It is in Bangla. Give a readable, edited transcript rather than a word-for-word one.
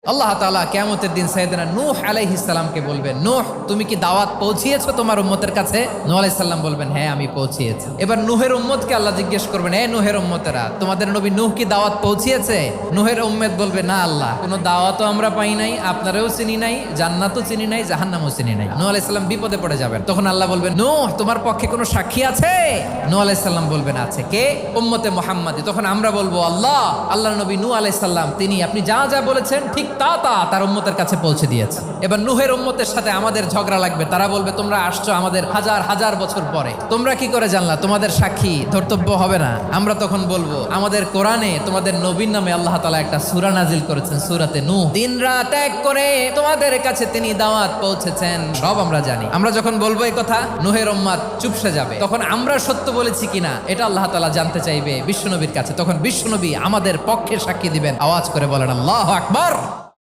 আল্লাহ তাআলা কিয়ামতের দিন সাইয়েদনা নূহ আলাইহিস সালামকে বলবেন, নূহ তুমি কি দাওয়াত পৌঁছিয়েছো তোমার উম্মতের কাছে? নূহ আলাইহিস সালাম বলবেন, হ্যাঁ আমি পৌঁছিয়েছি। এবার নূহের উম্মতকে আল্লাহ জিজ্ঞেস করবেন, হে নূহের উম্মতেরা, তোমাদের নবী নূহ কি দাওয়াত পৌঁছিয়েছে? নূহের উম্মত বলবে, না আল্লাহ, কোনো দাওয়াতও আমরা পাই নাই, আপনারাও চিনি নাই, জান্নাতও চিনি নাই, জাহান্নামও চিনি নাই। নূহ আলাইহিস সালাম বিপদে পড়ে যাবেন। তখন আল্লাহ বলবেন, নূহ তোমার পক্ষে কোনো সাক্ষী আছে? নূহ আলাইহিস সালাম বলবেন, আছে। কে? উম্মতে মুহাম্মাদি। তখন আমরা বলবো, আল্লাহ, আল্লাহর নবী নূহ আলাইহিস সালাম তিনি আপনি যা যা বলেছেন ঠিক তা তার উম্মতের কাছে পৌঁছে দিয়েছে। এবার নূহের উম্মতের সাথে আমাদের ঝগড়া লাগবে। তারা বলবে, তোমরা আসছো আমাদের হাজার হাজার বছর পরে, তোমরা কি করে জানলা? তোমাদের সাক্ষী ধর্তব্য হবে না? আমরা তখন বলবো, আমাদের কোরআনে তোমাদের নবীর নামে আল্লাহ তাআলা একটা সূরা নাজিল করেছেন, সূরাতে নূহ। দিন রাত এক করে তোমাদের কাছে তিনি দাওয়াত পৌঁছেছেন, সব আমরা জানি। আমরা যখন বলবো এই কথা, নূহের উম্মত চুপসে যাবে। তখন আমরা সত্য বলেছি কিনা এটা আল্লাহ তাআলা জানতে চাইবে বিশ্বনবীর কাছে। তখন বিশ্বনবী আমাদের পক্ষে সাক্ষী দিবেন। আওয়াজ করে বলেন আল্লাহু আকবার।